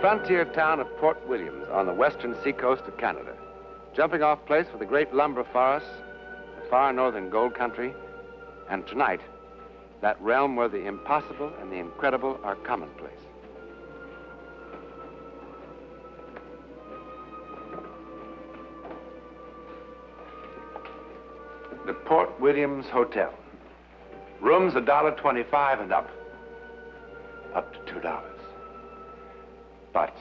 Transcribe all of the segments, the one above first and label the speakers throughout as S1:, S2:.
S1: frontier town of Port Williams on the western seacoast of Canada. Jumping off place for the great lumber forests, the far northern gold country, and tonight, that realm where the impossible and the incredible are commonplace. The Port Williams Hotel. Rooms $1.25 and up. Up to $2. But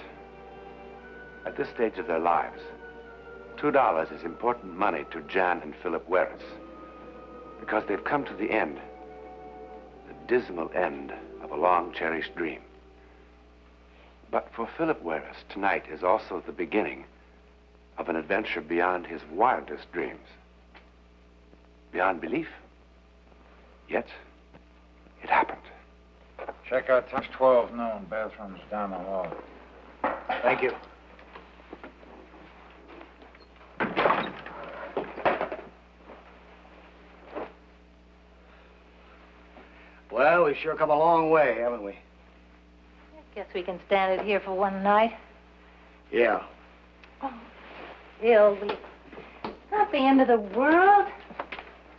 S1: at this stage of their lives, $2 is important money to Jean and Phillip Werris, because they've come to the end, the dismal end of a long-cherished dream. But for Phillip Werris, tonight is also the beginning of an adventure beyond his wildest dreams. Beyond belief. Yet, it happened.
S2: Check out Times 12 noon. Bathroom's down the hall.
S3: Thank you. Well, we've sure come a long way, haven't we?
S4: I guess we can stand it here for one night.
S3: Yeah.
S4: Oh, Phil, not the end of the world.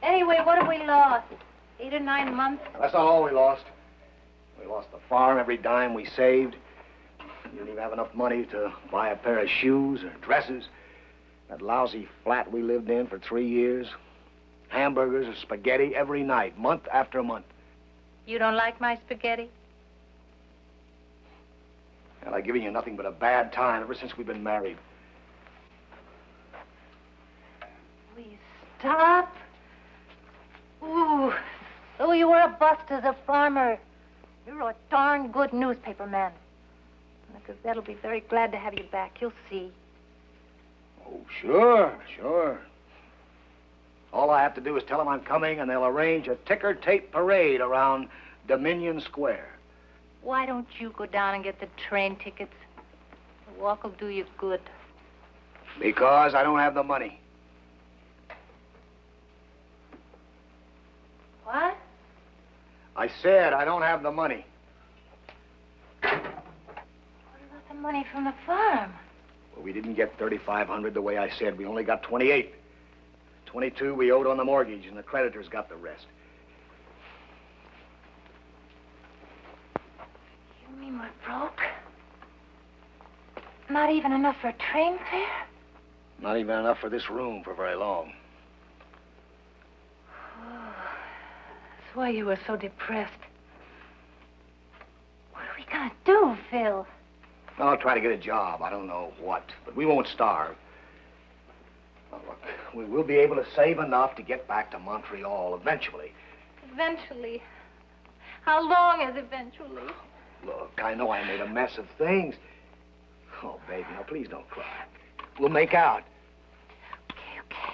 S4: Anyway, what have we lost? 8 or 9 months?
S3: That's not all we lost. We lost the farm, every dime we saved. We didn't even have enough money to buy a pair of shoes or dresses. That lousy flat we lived in for 3 years. Hamburgers or spaghetti every night, month after month.
S4: You don't like my spaghetti?
S3: And I've given you nothing but a bad time ever since we've been married.
S4: We stop? Ooh, so you were a bust as a farmer. You're a darn good newspaper man. The Gazette will be very glad to have you back. You'll see.
S3: Oh, sure. All I have to do is tell them I'm coming, and they'll arrange a ticker-tape parade around Dominion Square.
S4: Why don't you go down and get the train tickets? The walk will do you good.
S3: Because I don't have the money.
S4: What?
S3: I said I don't have the money.
S4: What about the money from the farm?
S3: Well, we didn't get $3,500 the way I said. We only got 28. 22 we owed on the mortgage, and the creditors got the rest.
S4: You mean we're broke? Not even enough for a train fare?
S3: Not even enough for this room for very long.
S4: That's why you were so depressed. What are we gonna do, Phil?
S3: Well, I'll try to get a job. I don't know what, but we won't starve. Now, look, we will be able to save enough to get back to Montreal eventually.
S4: Eventually? How long is eventually?
S3: Look, I know I made a mess of things. Oh, baby, now please don't cry. We'll make out.
S4: Okay.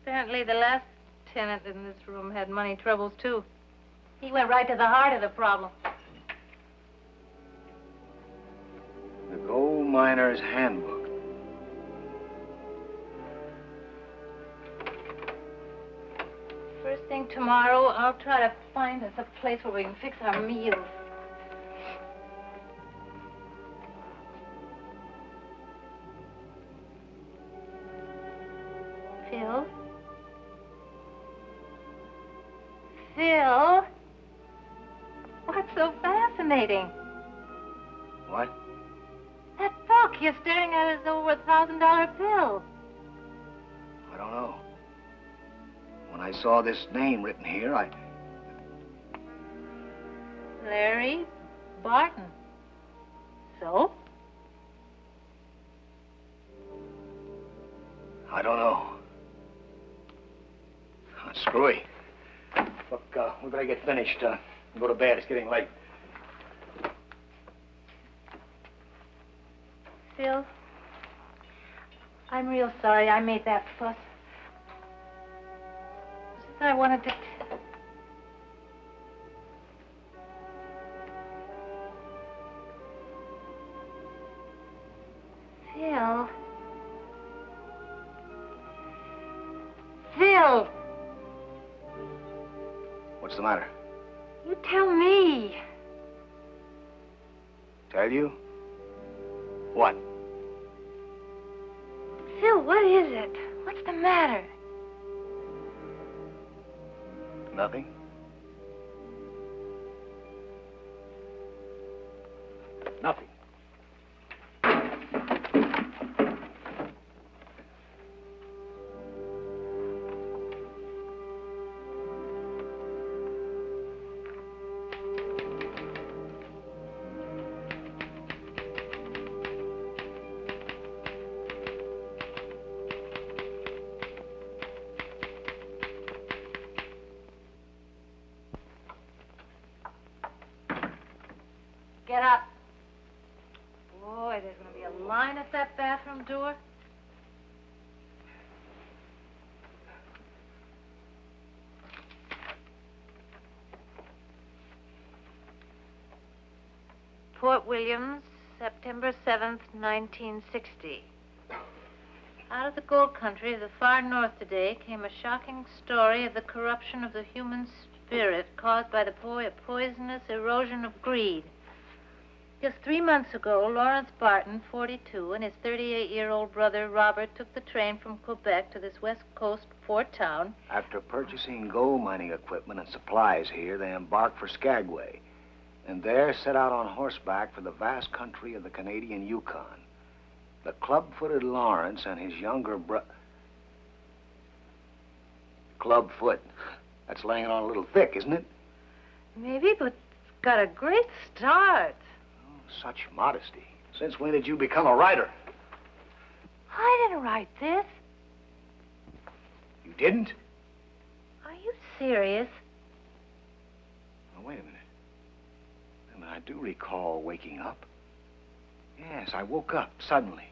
S4: Apparently the last tenant in this room had money troubles, too. He went right to the heart of the problem.
S3: The Gold Miner's Handbook.
S4: First thing tomorrow, I'll try to find us a place where we can fix our meals. Phil? Phil? What's so fascinating?
S3: What?
S4: That book. You're staring at it as though it were a $1,000 bill.
S3: I don't know. When I saw this name written here,
S4: Larry Barton. So?
S3: I don't know. Screwy. Look, we better get finished. Go to bed. It's getting late.
S4: Phil, I'm real sorry I made that fuss. Just I wanted to... Phil. Phil!
S3: What's the matter?
S4: You tell me.
S3: Tell you? What?
S4: Phil, what is it? What's the matter?
S3: Nothing. Nothing.
S4: Get up. Boy, there's going to be a line at that bathroom door. Port Williams, September 7th, 1960. Out of the gold country of the far north today came a shocking story of the corruption of the human spirit caused by the poisonous erosion of greed. Just 3 months ago, Lawrence Barton, 42, and his 38-year-old brother, Robert, took the train from Quebec to this west coast port town.
S3: After purchasing gold mining equipment and supplies here, they embarked for Skagway, and there set out on horseback for the vast country of the Canadian Yukon. The club-footed Lawrence and his younger brother... Club-foot. That's laying it on a little thick, isn't it?
S4: Maybe, but it's got a great start.
S3: Such modesty. Since when did you become a writer?
S4: I didn't write this.
S3: You didn't?
S4: Are you serious?
S3: Now, wait a minute. I mean, I do recall waking up. Yes, I woke up suddenly,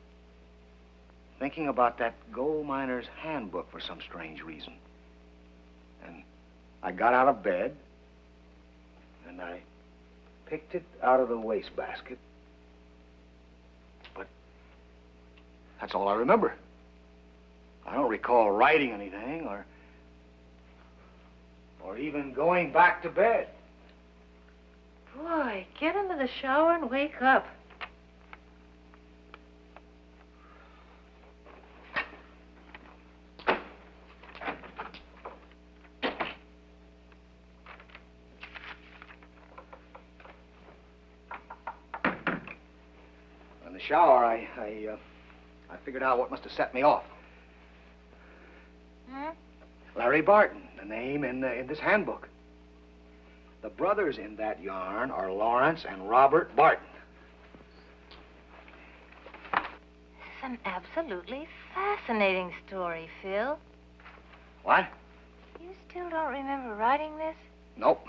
S3: thinking about that gold miner's handbook for some strange reason. And I got out of bed, and I picked it out of the wastebasket. But that's all I remember. I don't recall writing anything or even going back to bed.
S4: Boy, get into the shower and wake up.
S3: In the shower, I figured out what must have set me off.
S4: Hmm?
S3: Larry Barton, the name in this handbook. The brothers in that yarn are Lawrence and Robert Barton.
S4: This is an absolutely fascinating story, Phil.
S3: What?
S4: You still don't remember writing this?
S3: Nope.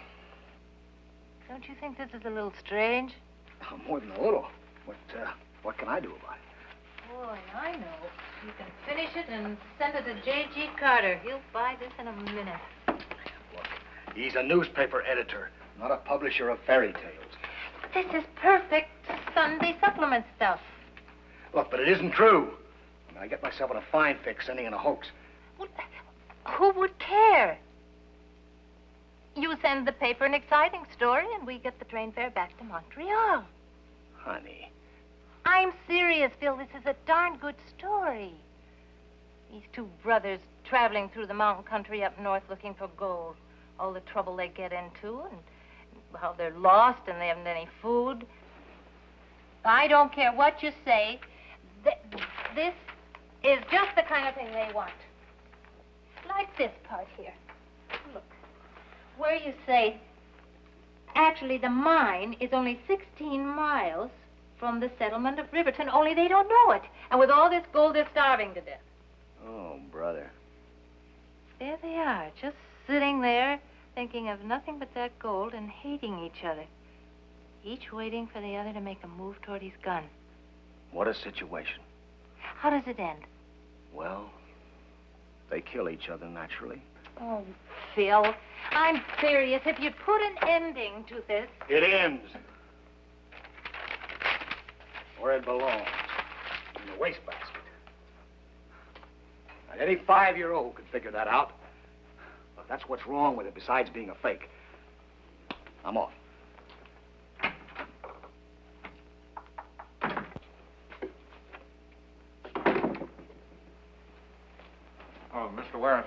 S4: Don't you think this is a little strange?
S3: More than a little. What can I do about it?
S4: Boy, I know. You can finish it and send it to J.G. Carter. He'll buy this in a minute.
S3: Look, he's a newspaper editor, not a publisher of fairy tales.
S4: This is perfect Sunday supplement stuff.
S3: Look, but it isn't true. I mean, I get myself in a fine fix sending in a hoax.
S4: Well, who would care? You send the paper an exciting story, and we get the train fare back to Montreal.
S3: Honey.
S4: I'm serious, Phil. This is a darn good story. These two brothers traveling through the mountain country up north looking for gold. All the trouble they get into and how they're lost and they haven't any food. I don't care what you say. This is just the kind of thing they want. Like this part here. Look. Where you say, actually, the mine is only 16 miles from the settlement of Riverton, only they don't know it. And with all this gold, they're starving to death.
S3: Oh, brother.
S4: There they are, just sitting there, thinking of nothing but that gold and hating each other. Each waiting for the other to make a move toward his gun.
S3: What a situation.
S4: How does it end?
S3: Well, they kill each other naturally.
S4: Oh, Phil, I'm serious. If you'd put an ending to this...
S3: It ends where it belongs, in the wastebasket. Now, any 5-year-old could figure that out. But that's what's wrong with it, besides being a fake. I'm off.
S2: Oh, Mr. Werris,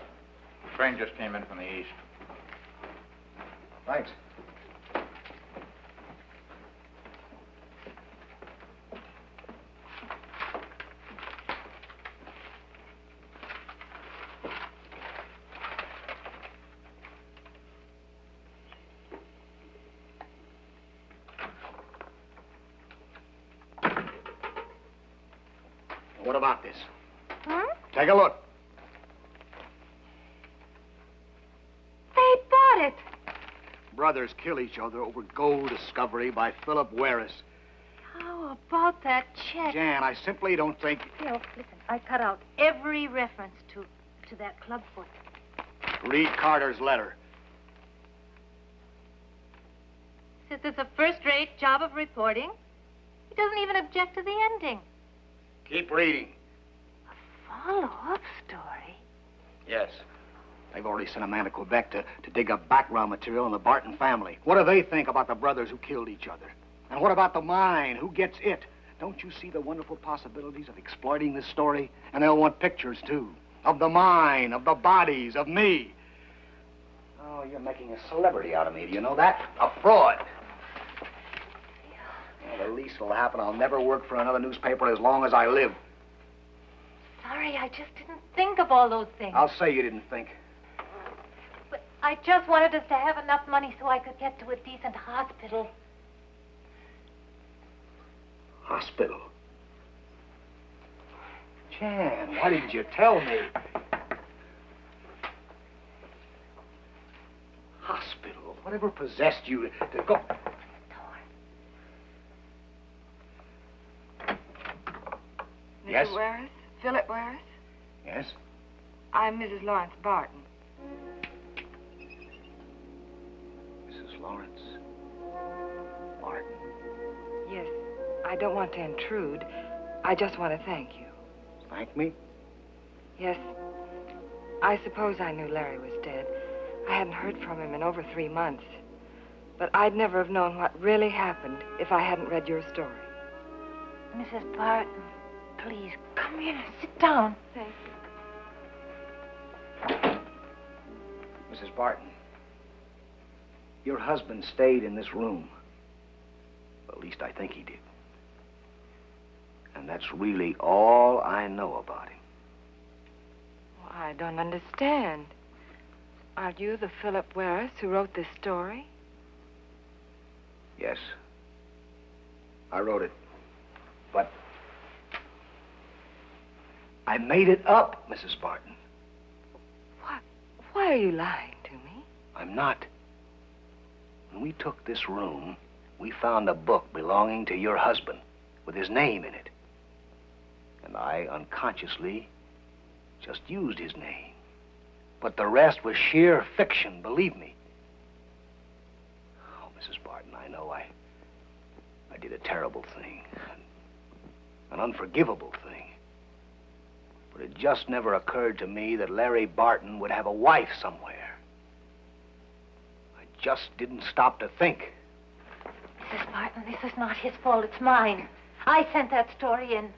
S2: the train just came in from the east.
S3: Thanks. What about this? Take a look.
S4: They bought it.
S3: Brothers kill each other over gold discovery by Phillip Werris.
S4: How about that check?
S3: Jan, I simply don't think...
S4: Phil, listen, I cut out every reference to that clubfoot.
S3: Read Carter's letter.
S4: Says it's a first-rate job of reporting. He doesn't even object to the ending.
S3: Keep reading.
S4: A follow-up story?
S3: Yes. They've already sent a man to Quebec to dig up background material on the Barton family. What do they think about the brothers who killed each other? And what about the mine? Who gets it? Don't you see the wonderful possibilities of exploiting this story? And they'll want pictures, too. Of the mine, of the bodies, of me. Oh, you're making a celebrity out of me. Do you know that? A fraud. Well, the least that'll happen, I'll never work for another newspaper as long as I live.
S4: Sorry, I just didn't think of all those things.
S3: I'll say you didn't think.
S4: But I just wanted us to have enough money so I could get to a decent hospital.
S3: Hospital? Jan, why didn't you tell me? Hospital? Whatever possessed you to go... Yes?
S5: Mr. Werris? Phillip Werris?
S3: Yes?
S5: I'm Mrs. Lawrence Barton.
S3: Mrs. Lawrence Barton.
S5: Yes, I don't want to intrude. I just want to thank you.
S3: Thank me?
S5: Yes, I suppose I knew Larry was dead. I hadn't heard from him in over 3 months. But I'd never have known what really happened if I hadn't read your story.
S4: Mrs. Barton, please, come here. Sit down.
S5: Thank you.
S3: Mrs. Barton, your husband stayed in this room. Well, at least I think he did. And that's really all I know about him.
S5: Well, I don't understand. Aren't you the Phillip Werris who wrote this story?
S3: Yes. I wrote it. But I made it up, Mrs. Barton.
S5: What? Why are you lying to me?
S3: I'm not. When we took this room, we found a book belonging to your husband with his name in it. And I unconsciously just used his name. But the rest was sheer fiction, believe me. Oh, Mrs. Barton, I know I did a terrible thing. An unforgivable thing. But it just never occurred to me that Larry Barton would have a wife somewhere. I just didn't stop to think.
S4: Mrs. Barton, this is not his fault. It's mine. I sent that story in.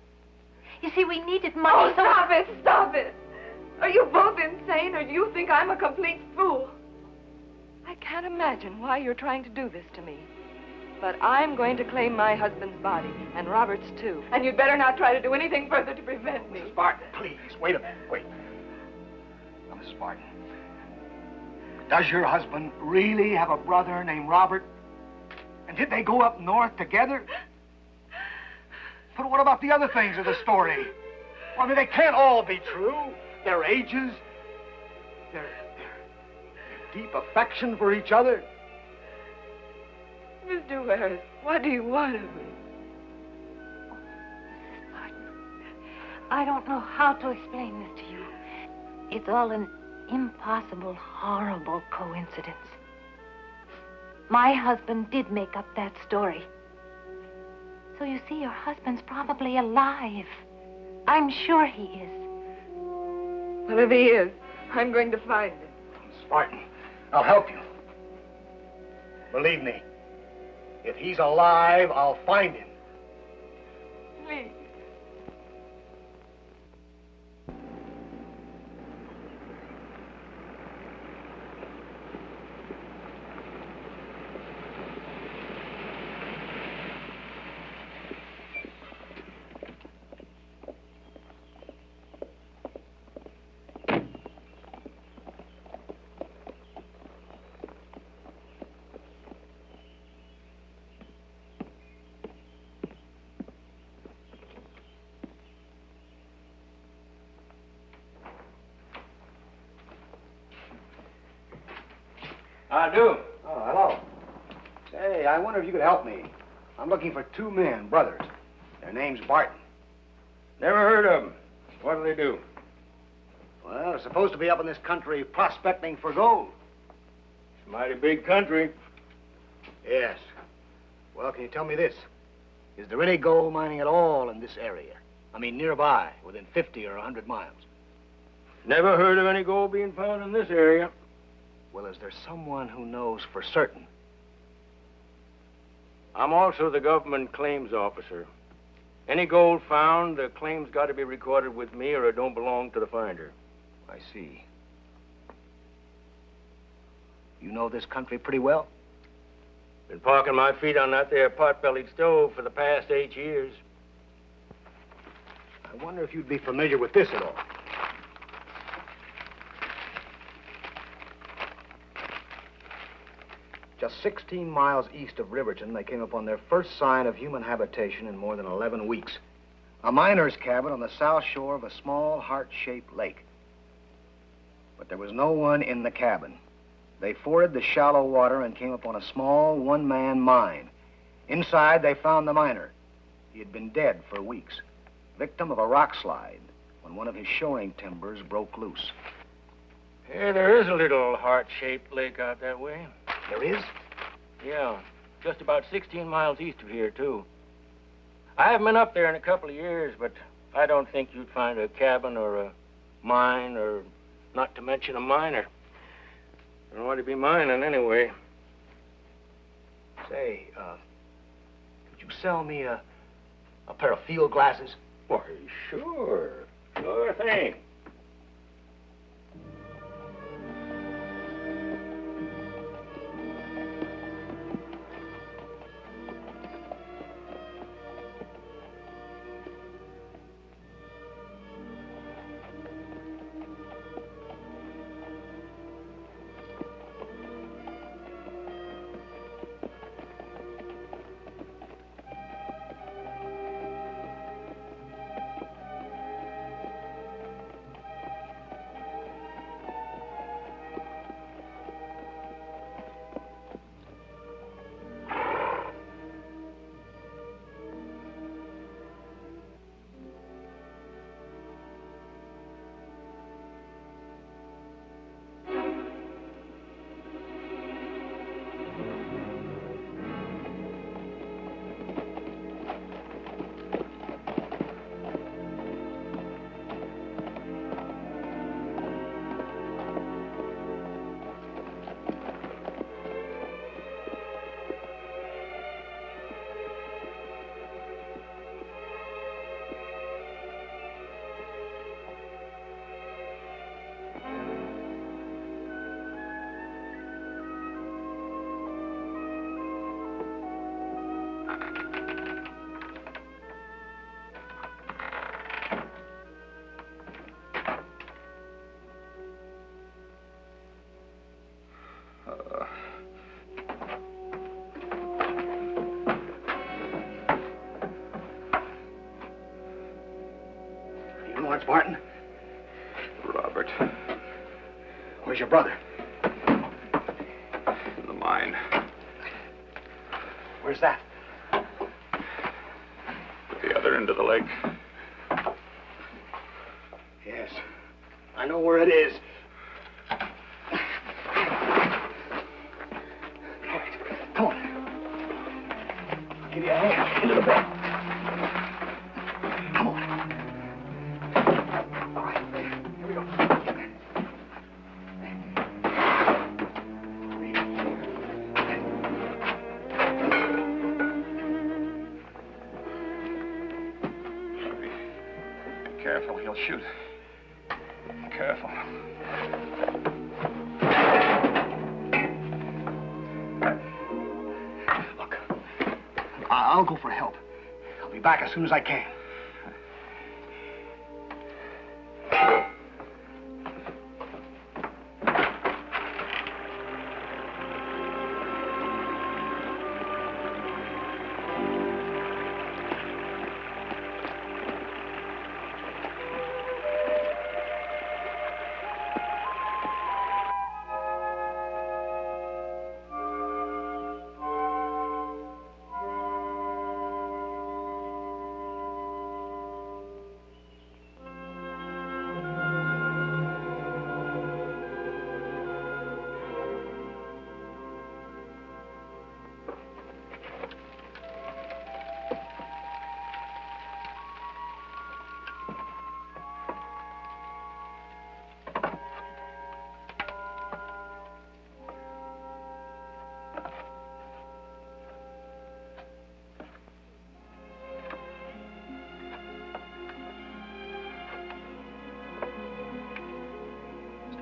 S4: You see, we needed money.
S5: Oh, stop it! Stop it! Are you both insane, or do you think I'm a complete fool? I can't imagine why you're trying to do this to me. But I'm going to claim my husband's body, and Robert's too. And you'd better not try to do anything further to prevent me.
S3: Mrs. Barton, please, wait a minute, wait. Now, Mrs. Barton, does your husband really have a brother named Robert? And did they go up north together? But what about the other things of the story? Well, I mean, they can't all be true. Their ages, their deep affection for each other.
S5: Mr. Werris, what do you want of me?
S4: Mrs. Barton, I don't know how to explain this to you. It's all an impossible, horrible coincidence. My husband did make up that story. So you see, your husband's probably alive. I'm sure he is.
S5: Well, if he is, I'm going to find him.
S3: Miss Barton, I'll help you. Believe me, if he's alive, I'll find him.
S5: Please.
S6: I do.
S3: Oh, hello. Say, I wonder if you could help me. I'm looking for two men, brothers. Their name's Barton.
S6: Never heard of them. What do they do?
S3: Well, they're supposed to be up in this country prospecting for gold.
S6: It's a mighty big country.
S3: Yes. Well, can you tell me this? Is there any gold mining at all in this area? I mean, nearby, within 50 or 100 miles.
S6: Never heard of any gold being found in this area.
S3: Well, is there someone who knows for certain?
S6: I'm also the government claims officer. Any gold found, the claim's got to be recorded with me or it don't belong to the finder.
S3: I see. You know this country pretty well?
S6: Been parking my feet on that there pot-bellied stove for the past 8 years.
S3: I wonder if you'd be familiar with this at all. Just 16 miles east of Riverton, they came upon their first sign of human habitation in more than 11 weeks. A miner's cabin on the south shore of a small heart-shaped lake. But there was no one in the cabin. They forded the shallow water and came upon a small one-man mine. Inside, they found the miner. He had been dead for weeks, victim of a rock slide when one of his shoring timbers broke loose.
S6: Yeah, there is a little heart-shaped lake out that way.
S3: There is?
S6: Yeah, just about 16 miles east of here, too. I haven't been up there in a couple of years, but I don't think you'd find a cabin or a mine or not to mention a miner. I don't want to be mining anyway.
S3: Say, could you sell me a pair of field glasses?
S6: Why, sure. Sure thing.
S3: Barton?
S1: Robert.
S3: Where's your brother?
S1: In the mine.
S3: Where's that?
S1: At the other end of the lake.
S3: I know where it is. All right, come on. I'll give you a hand into the bed. Come on. All right, here we go.
S7: Be careful, he'll shoot. Careful.
S3: Look, I'll go for help. I'll be back as soon as I can.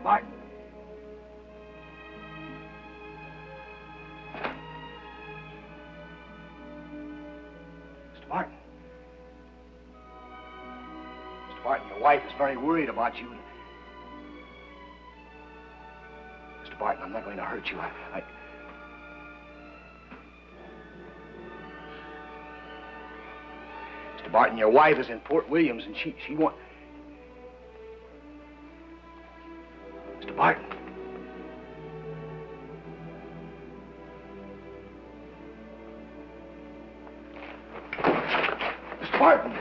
S3: Barton. Mr. Barton. Mr. Barton, your wife is very worried about you. Mr. Barton, I'm not going to hurt you. Mr. Barton, your wife is in Fort Williams, and she wants... Mr. Barton. Mr. Barton.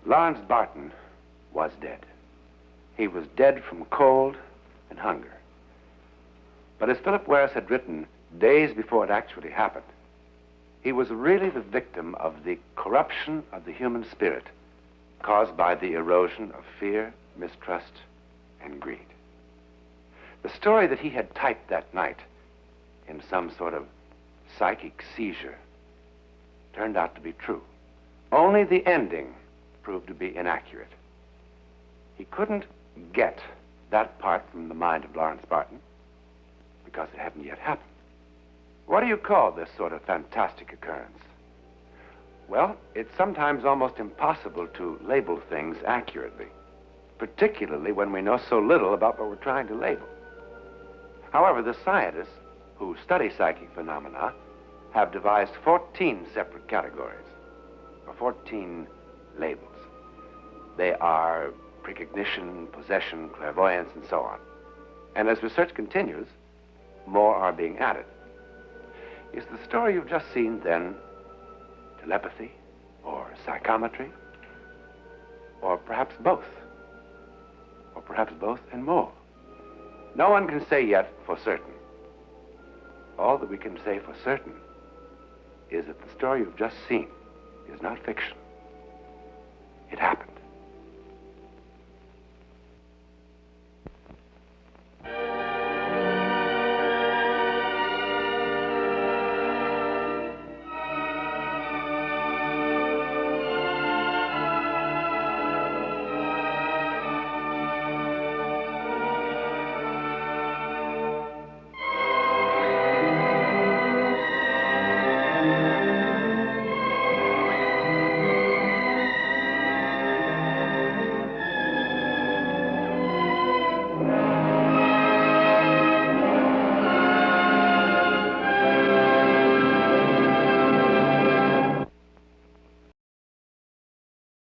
S1: Lawrence Barton was dead. He was dead from cold and hunger. But as Phillip Werris had written days before it actually happened, he was really the victim of the corruption of the human spirit caused by the erosion of fear, mistrust, and greed. The story that he had typed that night in some sort of psychic seizure turned out to be true. Only the ending proved to be inaccurate. He couldn't get that part from the mind of Lawrence Barton because it hadn't yet happened. What do you call this sort of fantastic occurrence? Well, it's sometimes almost impossible to label things accurately, particularly when we know so little about what we're trying to label. However, the scientists who study psychic phenomena have devised 14 separate categories, or 14 labels. They are precognition, possession, clairvoyance, and so on. And as research continues, more are being added. Is the story you've just seen, then, telepathy, or psychometry, or perhaps both? Or perhaps both and more? No one can say yet for certain. All that we can say for certain is that the story you've just seen is not fiction. It happened.